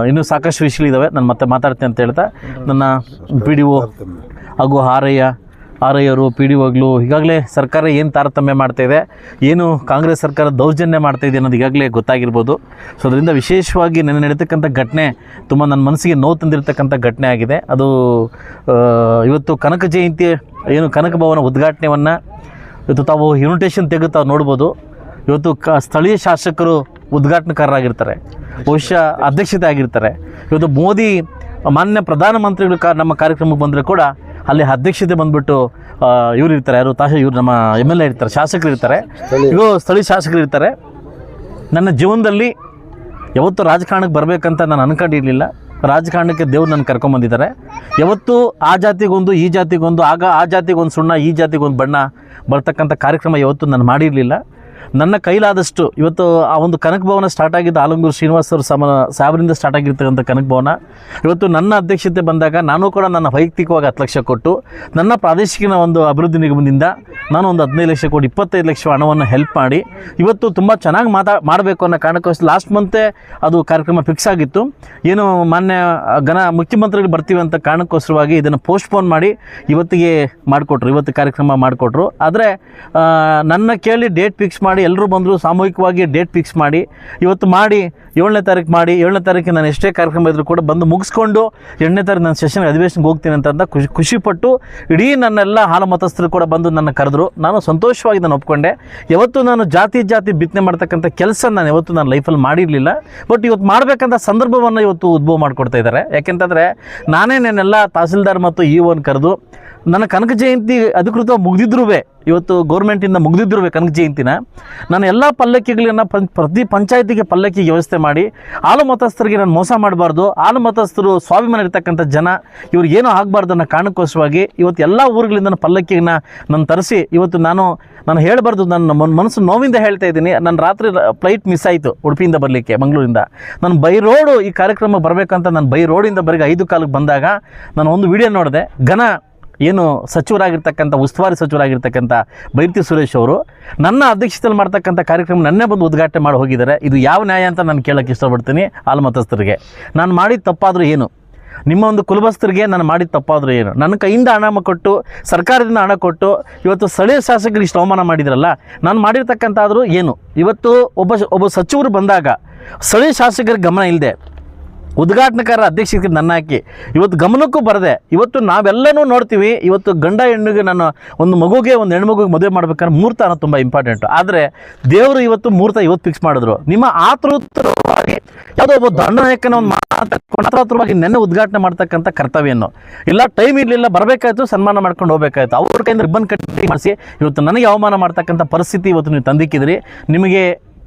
ಇನ್ನೂ ಸಾಕಷ್ಟು ವಿಷಯಗಳಿದ್ದಾವೆ. ನಾನು ಮತ್ತೆ ಮಾತಾಡ್ತೀನಿ ಅಂತ ಹೇಳ್ತಾ ನನ್ನ ಪಿ ಡಿ ಒ ಹಾಗೂ ಆರ್ ಐ ಅವರು ಪಿ ಡಿ ಒಗಳು ಈಗಾಗಲೇ ಸರ್ಕಾರ ಏನು ತಾರತಮ್ಯ ಮಾಡ್ತಾಯಿದೆ, ಏನು ಕಾಂಗ್ರೆಸ್ ಸರ್ಕಾರ ದೌರ್ಜನ್ಯ ಮಾಡ್ತಾಯಿದೆ ಅನ್ನೋದು ಈಗಾಗಲೇ ಗೊತ್ತಾಗಿರ್ಬೋದು. ಸೊ ಅದರಿಂದ ವಿಶೇಷವಾಗಿ ನೆನ್ನೆ ನಡೀತಕ್ಕಂಥ ಘಟನೆ ತುಂಬ ನನ್ನ ಮನಸ್ಸಿಗೆ ನೋವು ತಂದಿರತಕ್ಕಂಥ ಘಟನೆ ಆಗಿದೆ. ಅದು ಇವತ್ತು ಕನಕ ಜಯಂತಿ ಏನು ಕನಕ ಭವನ ಉದ್ಘಾಟನೆಯನ್ನು ಇವತ್ತು ತಾವು ಇನ್ವಿಟೇಷನ್ ತೆಗೆದು ತಾವು ನೋಡ್ಬೋದು. ಇವತ್ತು ಸ್ಥಳೀಯ ಶಾಸಕರು ಉದ್ಘಾಟನಕಾರರಾಗಿರ್ತಾರೆ, ಬಹುಶಃ ಅಧ್ಯಕ್ಷತೆ ಆಗಿರ್ತಾರೆ. ಇವತ್ತು ಮೋದಿ ಮಾನ್ಯ ಪ್ರಧಾನಮಂತ್ರಿಗಳು ನಮ್ಮ ಕಾರ್ಯಕ್ರಮಕ್ಕೆ ಬಂದರೆ ಕೂಡ ಅಲ್ಲಿ ಅಧ್ಯಕ್ಷತೆ ಬಂದುಬಿಟ್ಟು ಇವ್ರು ಇರ್ತಾರೆ, ಯಾರು ಇವ್ರು ನಮ್ಮ MLA ಇರ್ತಾರೆ, ಶಾಸಕರು ಇರ್ತಾರೆ, ಈಗ ಸ್ಥಳೀಯ ಶಾಸಕರು ಇರ್ತಾರೆ. ನನ್ನ ಜೀವನದಲ್ಲಿ ಯಾವತ್ತೂ ರಾಜಕಾರಣಕ್ಕೆ ಬರಬೇಕಂತ ನಾನು ಅನ್ಕೊಂಡಿರಲಿಲ್ಲ. ರಾಜಕಾರಣಕ್ಕೆ ದೇವ್ರು ನನ್ನ ಕರ್ಕೊಂಬಂದಿದ್ದಾರೆ. ಯಾವತ್ತೂ ಆ ಜಾತಿಗೊಂದು ಈ ಜಾತಿಗೊಂದು, ಆಗ ಆ ಜಾತಿಗೊಂದು ಸುಣ್ಣ ಈ ಜಾತಿಗೊಂದು ಬಣ್ಣ ಬರ್ತಕ್ಕಂಥ ಕಾರ್ಯಕ್ರಮ ಯಾವತ್ತೂ ನಾನು ಮಾಡಿರಲಿಲ್ಲ. ನನ್ನ ಕೈಲಾದಷ್ಟು ಇವತ್ತು ಆ ಒಂದು ಕನಕ ಭವನ ಸ್ಟಾರ್ಟ್ ಆಗಿದ್ದು ಆಲಂಗೂರು ಶ್ರೀನಿವಾಸ್ ಅವರು ಸಾಹೇಬರಿಂದ ಸ್ಟಾರ್ಟ್ ಆಗಿರ್ತಕ್ಕಂಥ ಕನಕ ಭವನ ಇವತ್ತು ನನ್ನ ಅಧ್ಯಕ್ಷತೆ ಬಂದಾಗ ನಾನು ಕೂಡ ನನ್ನ ವೈಯಕ್ತಿಕವಾಗಿ 10 ಲಕ್ಷ ಕೊಟ್ಟು ನನ್ನ ಪ್ರಾದೇಶಿಕ ಒಂದು ಅಭಿವೃದ್ಧಿ ನಿಗಮದಿಂದ ನಾನು ಒಂದು 15 ಲಕ್ಷ ಕೊಟ್ಟು 25 ಲಕ್ಷ ಹಣವನ್ನು ಹೆಲ್ಪ್ ಮಾಡಿ ಇವತ್ತು ತುಂಬ ಚೆನ್ನಾಗಿ ಮಾಡಬೇಕು ಅನ್ನೋ ಕಾರಣಕ್ಕೋಸ್ಕರ ಲಾಸ್ಟ್ ಮಂತೇ ಅದು ಕಾರ್ಯಕ್ರಮ ಫಿಕ್ಸ್ ಆಗಿತ್ತು. ಏನು ಮಾನ್ಯ ಮುಖ್ಯಮಂತ್ರಿಗಳು ಬರ್ತೀವಿ ಅಂತ ಕಾರಣಕ್ಕೋಸ್ಕರವಾಗಿ ಇದನ್ನು ಪೋಸ್ಟ್ಪೋನ್ ಮಾಡಿ ಇವತ್ತಿಗೆ ಮಾಡಿಕೊಟ್ರು, ಇವತ್ತು ಕಾರ್ಯಕ್ರಮ ಮಾಡಿಕೊಟ್ರು. ಆದರೆ ನನ್ನ ಕೇಳಿ ಡೇಟ್ ಫಿಕ್ಸ್ ಮಾಡಿ ಎಲ್ಲರೂ ಬಂದರು, ಸಾಮೂಹಿಕವಾಗಿ ಡೇಟ್ ಫಿಕ್ಸ್ ಮಾಡಿ ಇವತ್ತು ಮಾಡಿ 7ನೇ ತಾರೀಕು ಮಾಡಿ 7ನೇ ತಾರೀಕಿಗೆ ನಾನು ಎಷ್ಟೇ ಕಾರ್ಯಕ್ರಮ ಇದ್ದರೂ ಕೂಡ ಬಂದು ಮುಗಿಸ್ಕೊಂಡು 8ನೇ ತಾರೀಕು ನಾನು ಸೆಷನ್ ಅಧಿವೇಶನಕ್ಕೆ ಹೋಗ್ತೀನಿ ಅಂತ ಖುಷಿಪಟ್ಟು ಇಡೀ ನನ್ನೆಲ್ಲ ಹಾಲು ಮತಸ್ಥರು ಕೂಡ ಬಂದು ನನ್ನ ಕರೆದ್ರು. ನಾನು ಸಂತೋಷವಾಗಿ ನಾನು ಒಪ್ಕೊಂಡೆ. ಯಾವತ್ತೂ ನಾನು ಜಾತಿ ಬಿತ್ತನೆ ಮಾಡ್ತಕ್ಕಂಥ ಕೆಲಸ ನಾನು ಯಾವತ್ತೂ ನನ್ನ ಲೈಫಲ್ಲಿ ಮಾಡಿರಲಿಲ್ಲ. ಬಟ್ ಇವತ್ತು ಮಾಡಬೇಕಂತ ಸಂದರ್ಭವನ್ನು ಇವತ್ತು ಉದ್ಭವ ಮಾಡಿಕೊಡ್ತಾ ಇದ್ದಾರೆ. ಯಾಕೆಂತಂದರೆ ನಾನೇ ನನ್ನೆಲ್ಲ ತಹಸೀಲ್ದಾರ್ ಮತ್ತು ಇಒನ ಕರೆದು ನನ್ನ ಕನಕ ಜಯಂತಿ ಅಧಿಕೃತ ಮುಗಿದಿದ್ರೂ ಇವತ್ತು ಗೌರ್ಮೆಂಟಿಂದ ಮುಗಿದಿದ್ರೂ ಕನಕ ಜಯಂತಿನ ನಾನು ಎಲ್ಲ ಪಲ್ಲಕ್ಕಿಗಳನ್ನು ಪ್ರತಿ ಪಂಚಾಯತಿಗೆ ಪಲ್ಲಕ್ಕಿ ವ್ಯವಸ್ಥೆ ಮಾಡಿ ಹಾಲು ಮತಸ್ಥರಿಗೆ ನಾನು ಮೋಸ ಮಾಡಬಾರ್ದು, ಹಾಲು ಮತಸ್ಥರು ಸ್ವಾಭಿಮಾನ ಇರ್ತಕ್ಕಂಥ ಜನ ಇವ್ರಿಗೇನೂ ಆಗಬಾರ್ದು ಅನ್ನೋ ಕಾರಣಕ್ಕೋಸ್ಕರವಾಗಿ ಇವತ್ತು ಎಲ್ಲ ಊರುಗಳಿಂದ ಪಲ್ಲಕ್ಕಿನ ನಾನು ತರಿಸಿ ಇವತ್ತು ನಾನು ಹೇಳಬಾರ್ದು, ನನ್ನ ಮನಸ್ಸು ನೋವಿಂದ ಹೇಳ್ತಾ ಇದ್ದೀನಿ. ನನ್ನ ರಾತ್ರಿ ಫ್ಲೈಟ್ ಮಿಸ್ ಆಯಿತು ಉಡುಪಿಯಿಂದ ಬರಲಿಕ್ಕೆ, ಮಂಗಳೂರಿಂದ. ನಾನು ಬೈ ರೋಡು ಈ ಕಾರ್ಯಕ್ರಮ ಬರಬೇಕಂತ ನಾನು ಬೈ ರೋಡಿಂದ ಬರೀಗೆ 5 ಬಂದಾಗ ನಾನು ಒಂದು ವಿಡಿಯೋ ನೋಡಿದೆ. ಏನು ಸಚಿವರಾಗಿರ್ತಕ್ಕಂಥ ಉಸ್ತುವಾರಿ ಸಚಿವರಾಗಿರ್ತಕ್ಕಂಥ ಬೈರತಿ ಸುರೇಶ್ ಅವರು ನನ್ನ ಅಧ್ಯಕ್ಷತೆಯಲ್ಲಿ ಮಾಡ್ತಕ್ಕಂಥ ಕಾರ್ಯಕ್ರಮ ನನ್ನೇ ಬಂದು ಉದ್ಘಾಟನೆ ಮಾಡಿ ಹೋಗಿದ್ದಾರೆ. ಇದು ಯಾವ ನ್ಯಾಯ ಅಂತ ನಾನು ಕೇಳೋಕ್ಕೆ ಇಷ್ಟಪಡ್ತೀನಿ. ಹಾಲು ಮತಸ್ಥರಿಗೆ ನಾನು ಮಾಡಿದ ತಪ್ಪಾದರೂ ಏನು, ನಿಮ್ಮ ಒಂದು ಕುಲಬಸ್ಥರಿಗೆ ನಾನು ಮಾಡಿದ ತಪ್ಪಾದರೂ ಏನು, ನನ್ನ ಕೈಯಿಂದ ಹಣ ಕೊಟ್ಟು ಸರ್ಕಾರದಿಂದ ಹಣ ಕೊಟ್ಟು ಇವತ್ತು ಸ್ಥಳೀಯ ಶಾಸಕರಿಗೆ ಇಷ್ಟು ಅವಮಾನ ಮಾಡಿದ್ರಲ್ಲ, ನಾನು ಮಾಡಿರ್ತಕ್ಕಂಥಾದರೂ ಏನು. ಇವತ್ತು ಒಬ್ಬ ಸಚಿವರು ಬಂದಾಗ ಸ್ಥಳೀಯ ಶಾಸಕರ ಗಮನ ಇಲ್ಲದೆ ಉದ್ಘಾಟನಕಾರ ಅಧ್ಯಕ್ಷರಿಗೆ ನನ್ನ ಹಾಕಿ ಇವತ್ತು ಗಮನಕ್ಕೂ ಬರದೆ ಇವತ್ತು ನಾವೆಲ್ಲನೂ ನೋಡ್ತೀವಿ. ಇವತ್ತು ಗಂಡ ಹೆಣ್ಣಿಗೆ ನಾನು ಒಂದು ಮಗುಗೆ ಒಂದು ಹೆಣ್ಮಗುಗೆ ಮದುವೆ ಮಾಡ್ಬೇಕಾದ್ರೆ ಮುಹೂರ್ತ ಅನ್ನೋದು ತುಂಬ ಇಂಪಾರ್ಟೆಂಟು. ಆದರೆ ದೇವರು ಇವತ್ತು ಮುಹೂರ್ತ ಇವತ್ತು ಫಿಕ್ಸ್ ಮಾಡಿದ್ರು. ನಿಮ್ಮ ಆತುರವಾಗಿ ಯಾವುದೋ ಒಬ್ಬ ದಂಡನಾಯಕನ ಒಂದು ಮಾತಾತುರವಾಗಿ ನೆನ್ನೆ ಉದ್ಘಾಟನೆ ಮಾಡ್ತಕ್ಕಂಥ ಕರ್ತವ್ಯನ್ನು ಇಲ್ಲ, ಟೈಮ್ ಇರಲಿಲ್ಲ, ಬರಬೇಕಾಯ್ತು, ಸನ್ಮಾನ ಮಾಡ್ಕೊಂಡು ಹೋಗಬೇಕಾಯ್ತು. ಅವ್ರ ಕೈಯಿಂದ ರಿಬ್ಬನ್ ಕಟ್ಟಿ ಮಾಡಿಸಿ ಇವತ್ತು ನನಗೆ ಅವಮಾನ ಮಾಡ್ತಕ್ಕಂಥ ಪರಿಸ್ಥಿತಿ ಇವತ್ತು ನೀವು ತಂದಿಕ್ಕಿದ್ರಿ. ನಿಮಗೆ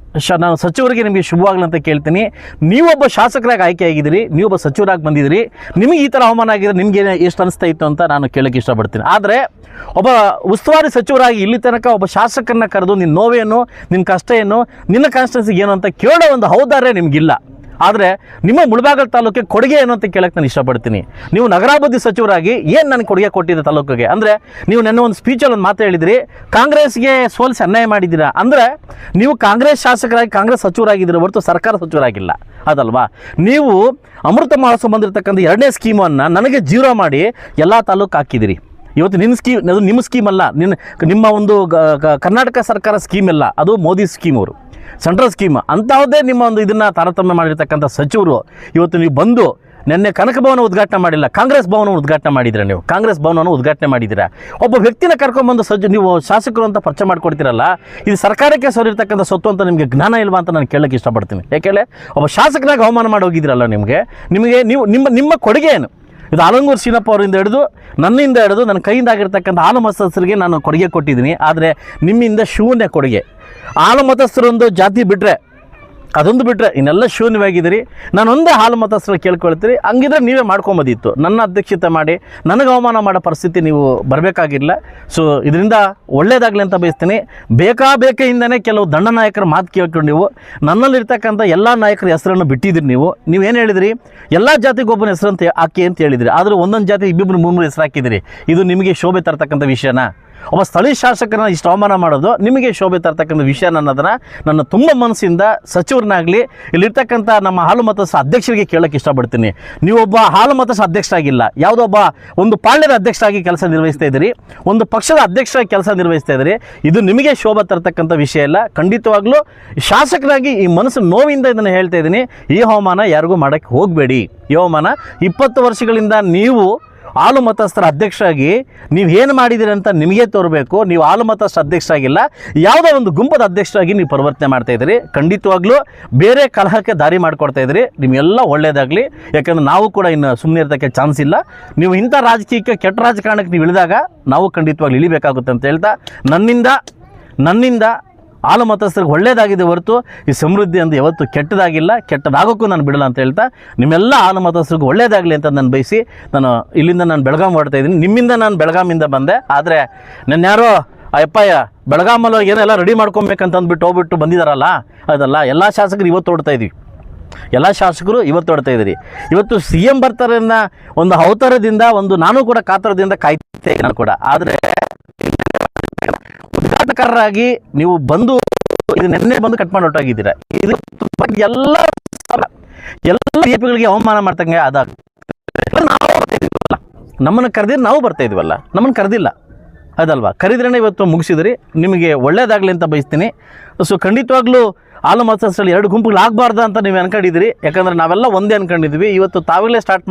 ನಾನು ಸಚಿವರಿಗೆ ನಿಮಗೆ ಶುಭವಾಗಲಿ ಅಂತ ಕೇಳ್ತೀನಿ. ನೀವೊಬ್ಬ ಶಾಸಕರಾಗಿ ಆಯ್ಕೆ ಆಗಿದ್ದೀರಿ, ನೀವೊಬ್ಬ ಸಚಿವರಾಗಿ ಬಂದಿದ್ದೀರಿ, ನಿಮಗೆ ಈ ಥರ ಅವಮಾನ ಆಗಿದ್ರೆ ನಿಮಗೆ ಎಷ್ಟು ಅನಿಸ್ತಾ ಇತ್ತು ಅಂತ ನಾನು ಕೇಳೋಕ್ಕೆ ಇಷ್ಟಪಡ್ತೀನಿ. ಆದರೆ ಒಬ್ಬ ಉಸ್ತುವಾರಿ ಸಚಿವರಾಗಿ ಇಲ್ಲಿ ತನಕ ಒಬ್ಬ ಶಾಸಕರನ್ನ ಕರೆದು ನಿನ್ನ ನೋವೇನು, ನಿನ್ನ ಕಷ್ಟ ಏನು, ನಿನ್ನ ಕಾನ್ಸ್ಟಿಟ್ಯೂನ್ಸಿಗೆ ಏನು ಅಂತ ಕೇಳೋ ಒಂದು ಔದಾರ್ಯ ನಿಮಗಿಲ್ಲ. ಆದರೆ ನಿಮ್ಮ ಮುಳಬಾಗಿಲು ತಾಲೂಕಿಗೆ ಕೊಡುಗೆ ಏನು ಅಂತ ಕೇಳಕ್ಕೆ ನಾನು ಇಷ್ಟಪಡ್ತೀನಿ. ನೀವು ನಗರಾಭಿವೃದ್ಧಿ ಸಚಿವರಾಗಿ ಏನು ನನಗೆ ಕೊಡುಗೆ ಕೊಟ್ಟಿದ್ದೆ ತಾಲೂಕಿಗೆ? ಅಂದರೆ ನೀವು ನನ್ನ ಒಂದು ಸ್ಪೀಚಲ್ಲಿ ಒಂದು ಮಾತು ಹೇಳಿದಿರಿ, ಕಾಂಗ್ರೆಸ್ಗೆ ಸೋಲಿಸಿ ಅನ್ಯಾಯ ಮಾಡಿದ್ದೀರಾ. ಅಂದರೆ ನೀವು ಕಾಂಗ್ರೆಸ್ ಶಾಸಕರಾಗಿ ಕಾಂಗ್ರೆಸ್ ಸಚಿವರಾಗಿದ್ದೀರ ಹೊರತು ಸರ್ಕಾರ ಸಚಿವರಾಗಿಲ್ಲ, ಅದಲ್ವಾ? ನೀವು ಅಮೃತ ಮಹೋತ್ಸವ ಬಂದಿರತಕ್ಕಂಥ 2ನೇ ಸ್ಕೀಮನ್ನು ನನಗೆ ಜೀರೋ ಮಾಡಿ ಎಲ್ಲ ತಾಲೂಕು ಹಾಕಿದಿರಿ. ಇವತ್ತು ನಿನ್ನ ಸ್ಕೀಮ್, ಅದು ನಿಮ್ಮ ಸ್ಕೀಮ್ ಅಲ್ಲ, ನಿಮ್ಮ ಒಂದು ಕರ್ನಾಟಕ ಸರ್ಕಾರ ಸ್ಕೀಮ್ ಅಲ್ಲ, ಅದು ಮೋದಿ ಸ್ಕೀಮ್, ಅವರು ಸೆಂಟ್ರಲ್ ಸ್ಕೀಮ್. ಅಂಥದ್ದೇ ನಿಮ್ಮ ಒಂದು ಇದನ್ನು ತಾರತಮ್ಯ ಮಾಡಿರ್ತಕ್ಕಂಥ ಸಚಿವರು ಇವತ್ತು ನೀವು ಬಂದು ನಿನ್ನೆ ಕನಕ ಭವನ ಉದ್ಘಾಟನೆ ಮಾಡಿಲ್ಲ, ಕಾಂಗ್ರೆಸ್ ಭವನವನ್ನು ಉದ್ಘಾಟನೆ ಮಾಡಿದ್ದೀರಾ. ನೀವು ಕಾಂಗ್ರೆಸ್ ಭವನವನ್ನು ಉದ್ಘಾಟನೆ ಮಾಡಿದ್ದೀರಾ. ಒಬ್ಬ ವ್ಯಕ್ತಿನ ಕರ್ಕೊಂಡ್ಬಂದು ನೀವು ಶಾಸಕರು ಅಂತ ಪರಿಚಯ ಮಾಡ್ಕೊಡ್ತೀರಲ್ಲ, ಇದು ಸರ್ಕಾರಕ್ಕೆ ಸರಿರ್ತಕ್ಕಂಥ ಸ್ವತ್ತು ಅಂತ ನಿಮಗೆ ಜ್ಞಾನ ಇಲ್ವಾ ಅಂತ ನಾನು ಕೇಳೋಕ್ಕೆ ಇಷ್ಟಪಡ್ತೀನಿ. ಯಾಕೆಂದರೆ ಒಬ್ಬ ಶಾಸಕನಾಗಿ ಅವಮಾನ ಮಾಡಿ ಹೋಗಿದ್ದೀರಲ್ಲ, ನಿಮಗೆ ನಿಮ್ಮ ಕೊಡುಗೆ ಏನು? ಇದು ಆಲಂಗೂರು ಶ್ರೀನಪ್ಪ ಅವರಿಂದ ಹಿಡಿದು ನನ್ನಿಂದ ಹಿಡಿದು ನನ್ನ ಕೈಯಿಂದ ಆಗಿರ್ತಕ್ಕಂಥ ಹಾಲು ಮತಸ್ಥರಿಗೆ ನಾನು ಕೊಡುಗೆ ಕೊಟ್ಟಿದ್ದೀನಿ. ಆದರೆ ನಿಮ್ಮಿಂದ ಶೂನ್ಯ ಕೊಡುಗೆ. ಹಾಲು ಮತಸ್ಥರೊಂದು ಜಾತಿ ಬಿಟ್ಟರೆ, ಅದೊಂದು ಬಿಟ್ಟರೆ ಇನ್ನೆಲ್ಲ ಶೂನ್ಯವಾಗಿದ್ದೀರಿ. ನಾನೊಂದೇ ಹಾಲು ಮತಸ್ಥರು ಕೇಳ್ಕೊಳ್ತೀರಿ. ಹಂಗಿದ್ರೆ ನೀವೇ ಮಾಡ್ಕೊಂಬೋದಿತ್ತು. ನನ್ನ ಅಧ್ಯಕ್ಷತೆ ಮಾಡಿ ನನಗೆ ಅವಮಾನ ಮಾಡೋ ಪರಿಸ್ಥಿತಿ ನೀವು ಬರಬೇಕಾಗಿಲ್ಲ. ಸೊ ಇದರಿಂದ ಒಳ್ಳೆಯದಾಗಲಿ ಅಂತ ಬಯಸ್ತೀನಿ. ಬೇಕಾಬೇಕೆಯಿಂದನೇ ಕೆಲವು ದಂಡನಾಯಕರ ಮಾತು ಕೇಳ್ಕೊಂಡು ನೀವು ನನ್ನಲ್ಲಿರ್ತಕ್ಕಂಥ ಎಲ್ಲ ನಾಯಕರ ಹೆಸರನ್ನು ಬಿಟ್ಟಿದ್ದೀರಿ. ನೀವೇನು ಹೇಳಿದಿರಿ? ಎಲ್ಲ ಜಾತಿಗೆ ಒಬ್ಬನ ಹೆಸರು ಅಂತ ಹಾಕಿ ಅಂತ ಹೇಳಿದಿರಿ. ಆದರೆ ಒಂದೊಂದು ಜಾತಿ 2-3 ಹೆಸರು ಹಾಕಿದಿರಿ. ಇದು ನಿಮಗೆ ಶೋಭೆ ತರ್ತಕ್ಕಂಥ ವಿಷಯನಾ? ಒಬ್ಬ ಸ್ಥಳೀಯ ಶಾಸಕರನ್ನ ಇಷ್ಟು ಅವಮಾನ ಮಾಡೋದು ನಿಮಗೆ ಶೋಭೆ ತರ್ತಕ್ಕಂಥ ವಿಷಯ ಅನ್ನೋದನ್ನು ನನ್ನ ತುಂಬ ಮನಸ್ಸಿಂದ ಸಚಿವರನ್ನಾಗಲಿ ಇಲ್ಲಿರ್ತಕ್ಕಂಥ ನಮ್ಮ ಹಾಲು ಮತಸ್ಥ ಅಧ್ಯಕ್ಷರಿಗೆ ಕೇಳೋಕ್ಕೆ ಇಷ್ಟಪಡ್ತೀನಿ. ನೀವೊಬ್ಬ ಹಾಲು ಮತಸ್ಥ ಅಧ್ಯಕ್ಷರಾಗಿಲ್ಲ, ಯಾವುದೊಬ್ಬ ಒಂದು ಪಾಳ್ಯದ ಅಧ್ಯಕ್ಷರಾಗಿ ಕೆಲಸ ನಿರ್ವಹಿಸ್ತಾ ಇದ್ದೀರಿ, ಒಂದು ಪಕ್ಷದ ಅಧ್ಯಕ್ಷರಾಗಿ ಕೆಲಸ ನಿರ್ವಹಿಸ್ತಾ ಇದ್ದೀರಿ. ಇದು ನಿಮಗೆ ಶೋಭೆ ತರ್ತಕ್ಕಂಥ ವಿಷಯ ಇಲ್ಲ. ಖಂಡಿತವಾಗ್ಲೂ ಶಾಸಕರಾಗಿ ಈ ಮನಸ್ಸು ನೋವಿಂದ ಇದನ್ನು ಹೇಳ್ತಾ ಇದ್ದೀನಿ. ಈ ಅವಮಾನ ಯಾರಿಗೂ ಮಾಡೋಕ್ಕೆ ಹೋಗಬೇಡಿ. ಈ ಅವಮಾನ 20 ವರ್ಷಗಳಿಂದ ನೀವು ಹಾಲು ಮತಸ್ಥರ ಅಧ್ಯಕ್ಷರಾಗಿ ನೀವು ಏನು ಮಾಡಿದ್ದೀರಿ ಅಂತ ನಿಮಗೆ ತೋರಬೇಕು. ನೀವು ಹಾಲು ಮತಸ್ಥ ಅಧ್ಯಕ್ಷರಾಗಿಲ್ಲ, ಯಾವುದೋ ಒಂದು ಗುಂಪದ ಅಧ್ಯಕ್ಷರಾಗಿ ನೀವು ಪರಿವರ್ತನೆ ಮಾಡ್ತಾ ಇದ್ದೀರಿ. ಖಂಡಿತವಾಗ್ಲೂ ಬೇರೆ ಕಲಹಕ್ಕೆ ದಾರಿ ಮಾಡಿಕೊಡ್ತಾ ಇದ್ದೀರಿ. ನಿಮಗೆಲ್ಲ ಒಳ್ಳೆಯದಾಗಲಿ. ಯಾಕಂದರೆ ನಾವು ಕೂಡ ಇನ್ನು ಸುಮ್ಮನೆ ಇರೋದಕ್ಕೆ ಚಾನ್ಸ್ ಇಲ್ಲ. ನೀವು ಇಂಥ ರಾಜಕೀಯಕ್ಕೆ ಕೆಟ್ಟ ರಾಜಕಾರಣಕ್ಕೆ ನೀವು ಇಳಿದಾಗ ನಾವು ಖಂಡಿತವಾಗ್ಲೂ ಇಳಿಬೇಕಾಗುತ್ತೆ ಅಂತ ಹೇಳ್ತಾ ನನ್ನಿಂದ ಹಾಲು ಮತಸ್ಥರಿಗೆ ಒಳ್ಳೆಯದಾಗಿದೆ ಹೊರತು ಈ ಸಮೃದ್ಧಿ ಅಂತ ಯಾವತ್ತೂ ಕೆಟ್ಟದಾಗಿಲ್ಲ, ಕೆಟ್ಟದಾಗೋಕ್ಕೂ ನಾನು ಬಿಡಲ್ಲ ಅಂತ ಹೇಳ್ತಾ ನಿಮ್ಮೆಲ್ಲ ಹಾಲು ಮತಸ್ಥರಿಗೆ ಒಳ್ಳೆಯದಾಗಲಿ ಅಂತ ನಾನು ಬಯಸಿ ಇಲ್ಲಿಂದ ನಾನು ಬೆಳಗಾಂ ಹೊರಡ್ತಾ ಇದ್ದೀನಿ. ನಿಮ್ಮಿಂದ ನಾನು ಬೆಳಗಾಮಿಂದ ಬಂದೆ. ಆದರೆ ನನ್ನ ಯಾರೋ ಅಪ್ಪಯ್ಯ ಬೆಳಗಾಮಲ್ಲಿ ಏನೆಲ್ಲ ರೆಡಿ ಮಾಡ್ಕೊಬೇಕಂತ ಅಂದ್ಬಿಟ್ಟು ಹೋಗ್ಬಿಟ್ಟು ಬಂದಿದ್ದಾರಲ್ಲ, ಅದಲ್ಲ. ಎಲ್ಲ ಶಾಸಕರು ಇವತ್ತು ಹೊಡ್ತಾ ಇದ್ದೀವಿ, ಎಲ್ಲ ಶಾಸಕರು ಇವತ್ತು ಹೊಡ್ತಾ ಇದ್ದೀರಿ. ಇವತ್ತು CM ಬರ್ತಾರೆ ಅನ್ನೋ ಒಂದು ಅವತಾರದಿಂದ ನಾನು ಕೂಡ ಕಾತರದಿಂದ ಕಾಯ್ತೇ ನಾನು ಕೂಡ. ಆದರೆ ಉದ್ಘಾಟಕರಾಗಿ ನೀವು ಬಂದು ಇದು ನೆನ್ನೆ ಬಂದು ಕಟ್ ಮಾಡಿ ಹೊರಟಾಗಿದ್ದೀರಾ. ಇದು ಎಲ್ಲ DPಗಳಿಗೆ ಅವಮಾನ ಮಾಡ್ತಂಗೆ ನಮ್ಮನ್ನು ಕರೆದಿದ್ದು ನಾವು ಬರ್ತಾ ಇದ್ವಲ್ಲ, ನಮ್ಮನ್ನು ಕರೆದಿಲ್ಲ ಅದಲ್ವಾ. ಕರೆದ್ರೇ ಇವತ್ತು ಮುಗಿಸಿದ್ರಿ. ನಿಮಗೆ ಒಳ್ಳೇದಾಗಲಿ ಅಂತ ಬಯಸ್ತೀನಿ. ಸೊ ಖಂಡಿತವಾಗ್ಲೂ ಹಾಲು ಮತಸ್ಥರಲ್ಲಿ 2 ಗುಂಪುಗಳು ಆಗಬಾರ್ದು ಅಂತ ನೀವು ಅನ್ಕೊಂಡಿದ್ದೀರಿ. ಯಾಕಂದರೆ ನಾವೆಲ್ಲ ಒಂದೇ ಅನ್ಕೊಂಡಿದ್ವಿ. ಇವತ್ತು ತಾವಾಗಲೇ ಸ್ಟಾರ್ಟ್